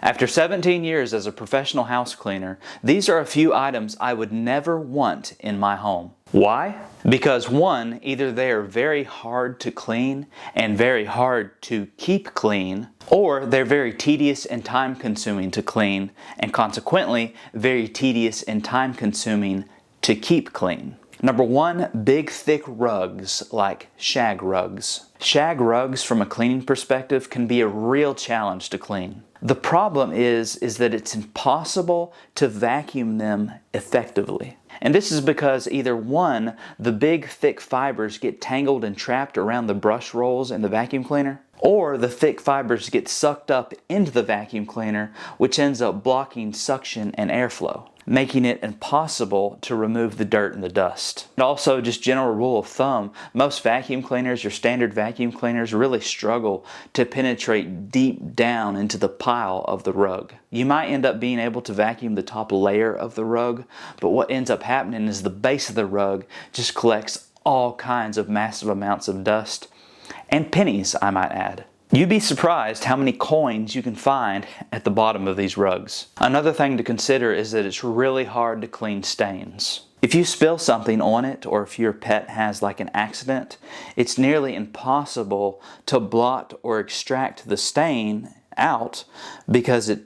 After 17 years as a professional house cleaner, these are a few items I would never want in my home. Why? Because one, either they are very hard to clean and very hard to keep clean, or they're very tedious and time consuming to clean, and consequently very tedious and time consuming to keep clean. Number one, big thick rugs like shag rugs. Shag rugs from a cleaning perspective can be a real challenge to clean. The problem is that it's impossible to vacuum them effectively. And this is because either one, the big thick fibers get tangled and trapped around the brush rolls in the vacuum cleaner, or the thick fibers get sucked up into the vacuum cleaner, which ends up blocking suction and airflow, making it impossible to remove the dirt and the dust. And also, just general rule of thumb, most vacuum cleaners, your standard vacuum cleaners, really struggle to penetrate deep down into the pile of the rug. You might end up being able to vacuum the top layer of the rug, but what ends up happening is the base of the rug just collects all kinds of massive amounts of dust, and pennies, I might add. You'd be surprised how many coins you can find at the bottom of these rugs. Another thing to consider is that it's really hard to clean stains. If you spill something on it, or if your pet has like an accident, it's nearly impossible to blot or extract the stain out because it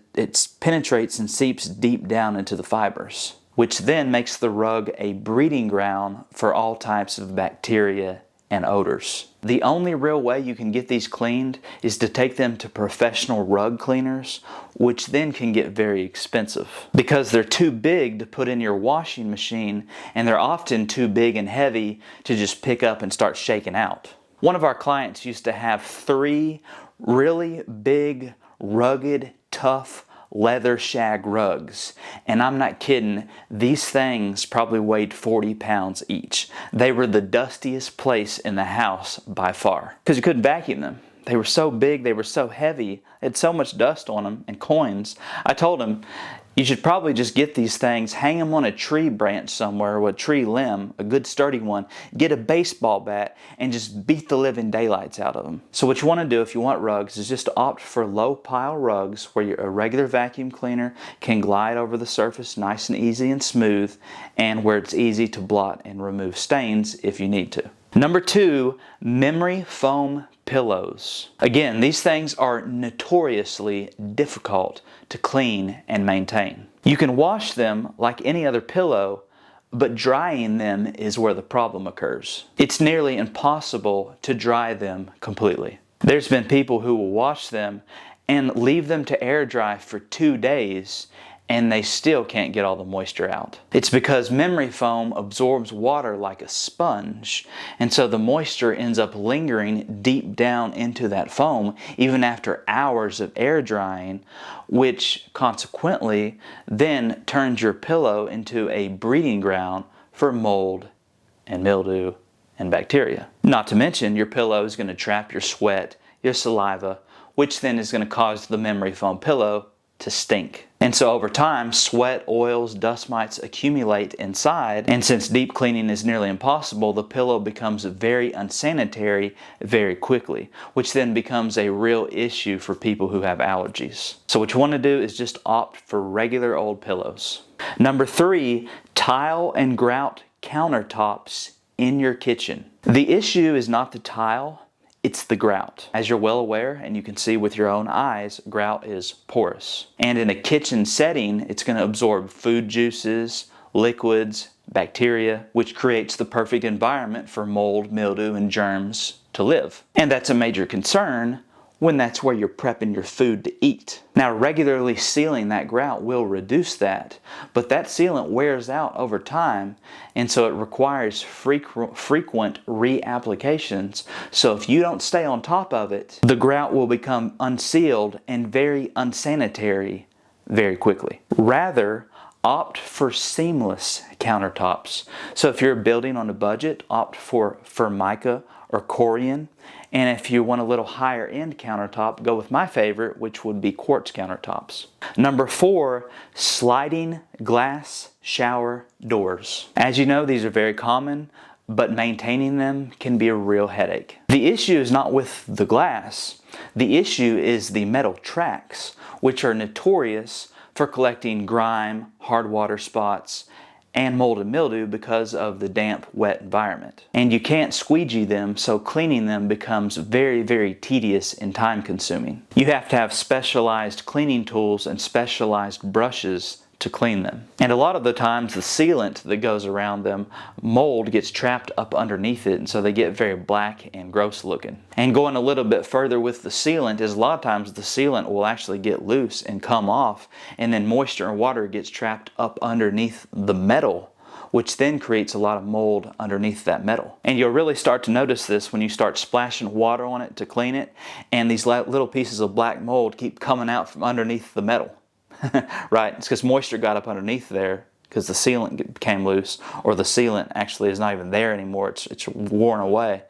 penetrates and seeps deep down into the fibers, which then makes the rug a breeding ground for all types of bacteria and odors. The only real way you can get these cleaned is to take them to professional rug cleaners, which then can get very expensive because they're too big to put in your washing machine, and they're often too big and heavy to just pick up and start shaking out. One of our clients used to have 3 really big, rugged, tough leather shag rugs, and I'm not kidding, these things probably weighed 40 pounds each. They were the dustiest place in the house by far because you couldn't vacuum them. They were so big, they were so heavy, they had so much dust on them and coins. I told him, you should probably just get these things, hang them on a tree branch somewhere with a tree limb, a good sturdy one, get a baseball bat, and just beat the living daylights out of them. So what you want to do if you want rugs is just opt for low pile rugs where a regular vacuum cleaner can glide over the surface nice and easy and smooth, and where it's easy to blot and remove stains if you need to. Number 2, memory foam pillows. Again, these things are notoriously difficult to clean and maintain. You can wash them like any other pillow, but drying them is where the problem occurs. It's nearly impossible to dry them completely. There's been people who will wash them and leave them to air dry for 2 days, and they still can't get all the moisture out. It's because memory foam absorbs water like a sponge, and so the moisture ends up lingering deep down into that foam even after hours of air drying, which consequently then turns your pillow into a breeding ground for mold and mildew and bacteria. Not to mention, your pillow is going to trap your sweat, your saliva, which then is going to cause the memory foam pillow to stink. And so over time, sweat, oils, dust mites accumulate inside, and since deep cleaning is nearly impossible, the pillow becomes very unsanitary very quickly, which then becomes a real issue for people who have allergies. So what you want to do is just opt for regular old pillows. Number 3, tile and grout countertops in your kitchen. The issue is not the tile, it's the grout. As you're well aware, and you can see with your own eyes, grout is porous. And in a kitchen setting, it's going to absorb food juices, liquids, bacteria, which creates the perfect environment for mold, mildew, and germs to live. And that's a major concern when that's where you're prepping your food to eat. Now, regularly sealing that grout will reduce that, but that sealant wears out over time, and so it requires frequent reapplications. So if you don't stay on top of it, the grout will become unsealed and very unsanitary very quickly. Rather, opt for seamless countertops. So if you're building on a budget, opt for Formica or Corian. And if you want a little higher end countertop, go with my favorite, which would be quartz countertops. Number 4, sliding glass shower doors. As you know, these are very common, but maintaining them can be a real headache. The issue is not with the glass, The issue is the metal tracks, which are notorious for collecting grime, hard water spots, and mold and mildew because of the damp, wet environment. And you can't squeegee them, so cleaning them becomes very, very tedious and time consuming. You have to have specialized cleaning tools and specialized brushes to clean them. And a lot of the times the sealant that goes around them, mold gets trapped up underneath it, and so they get very black and gross looking. And going a little bit further with the sealant is a lot of times the sealant will actually get loose and come off, and then moisture and water gets trapped up underneath the metal, which then creates a lot of mold underneath that metal. And you'll really start to notice this when you start splashing water on it to clean it, and these little pieces of black mold keep coming out from underneath the metal. Right? It's because moisture got up underneath there because the sealant became loose, or the sealant actually is not even there anymore. It's worn away,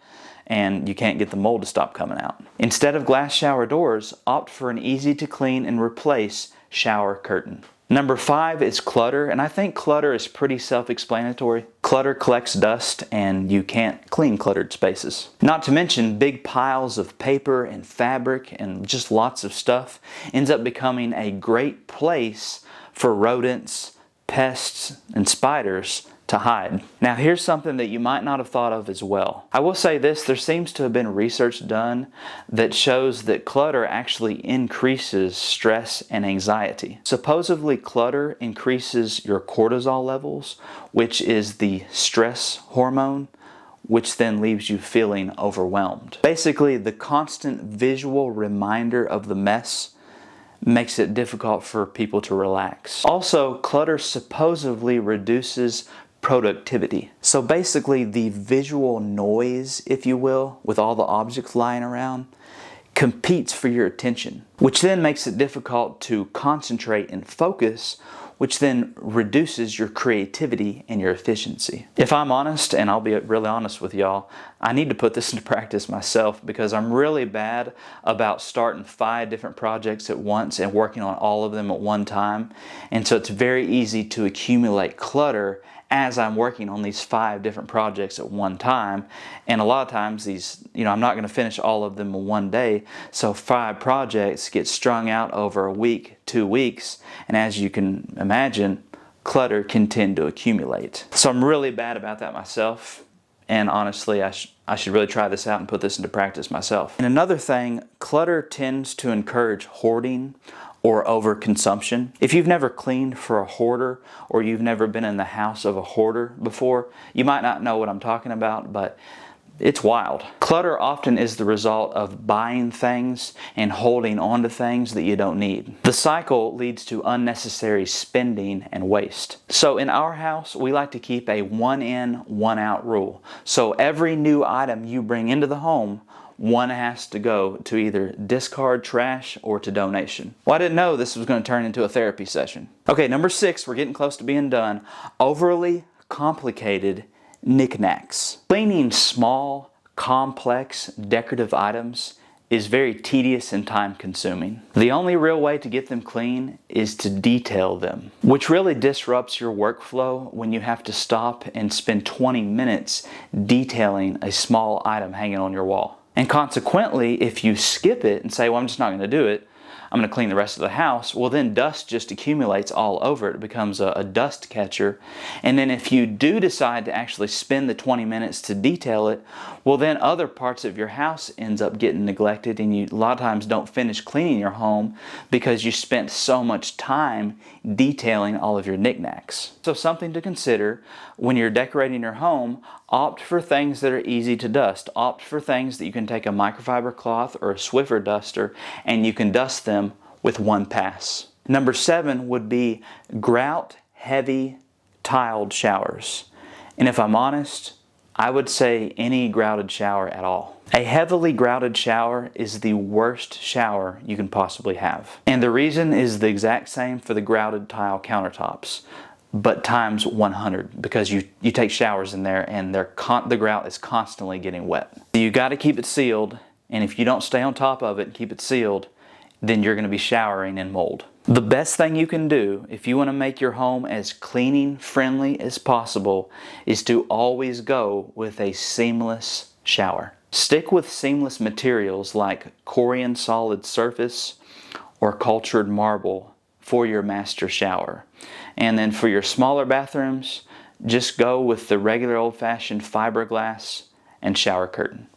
and you can't get the mold to stop coming out. Instead of glass shower doors, opt for an easy to clean and replace shower curtain. Number 5 is clutter, and I think clutter is pretty self-explanatory. Clutter collects dust, and you can't clean cluttered spaces. Not to mention big piles of paper and fabric and just lots of stuff ends up becoming a great place for rodents, pests, and spiders to hide. Now here's something that you might not have thought of as well. I will say this, there seems to have been research done that shows that clutter actually increases stress and anxiety. Supposedly clutter increases your cortisol levels, which is the stress hormone, which then leaves you feeling overwhelmed. Basically, the constant visual reminder of the mess makes it difficult for people to relax. Also, clutter supposedly reduces productivity. So basically, the visual noise, if you will, with all the objects lying around, competes for your attention, which then makes it difficult to concentrate and focus, which then reduces your creativity and your efficiency. If I'm honest, and I'll be really honest with y'all, I need to put this into practice myself because I'm really bad about starting 5 different projects at once and working on all of them at one time. And so it's very easy to accumulate clutter as I'm working on these 5 different projects at one time. And a lot of times these, I'm not going to finish all of them in one day. So 5 projects get strung out over a week, 2 weeks. And as you can imagine, clutter can tend to accumulate. So I'm really bad about that myself. And honestly, I should really try this out and put this into practice myself. And another thing, clutter tends to encourage hoarding or overconsumption. If you've never cleaned for a hoarder, or you've never been in the house of a hoarder before, you might not know what I'm talking about, but it's wild. Clutter often is the result of buying things and holding on to things that you don't need. The cycle leads to unnecessary spending and waste. So in our house, we like to keep a 1 in, 1 out rule. So every new item you bring into the home, one has to go to either discard, trash, or to donation. Well, I didn't know this was going to turn into a therapy session. Okay, number 6, we're getting close to being done. Overly complicated knickknacks. Cleaning small, complex, decorative items is very tedious and time consuming. The only real way to get them clean is to detail them, which really disrupts your workflow when you have to stop and spend 20 minutes detailing a small item hanging on your wall. And consequently, if you skip it and say, well, I'm just not going to do it, I'm going to clean the rest of the house, well then dust just accumulates all over it. It becomes a dust catcher. And then if you do decide to actually spend the 20 minutes to detail it, well then other parts of your house ends up getting neglected, and you a lot of times don't finish cleaning your home because you spent so much time detailing all of your knickknacks. So something to consider when you're decorating your home, opt for things that are easy to dust. Opt for things that you can take a microfiber cloth or a Swiffer duster and you can dust them with one pass. Number 7 would be grout heavy tiled showers. And if I'm honest, I would say any grouted shower at all. A heavily grouted shower is the worst shower you can possibly have. And the reason is the exact same for the grouted tile countertops, but times 100, because you take showers in there and the grout is constantly getting wet. You got to keep it sealed, and if you don't stay on top of it and keep it sealed, then you're going to be showering in mold. The best thing you can do if you want to make your home as cleaning friendly as possible is to always go with a seamless shower. Stick with seamless materials like Corian solid surface or cultured marble for your master shower. And then for your smaller bathrooms, just go with the regular old-fashioned fiberglass and shower curtain.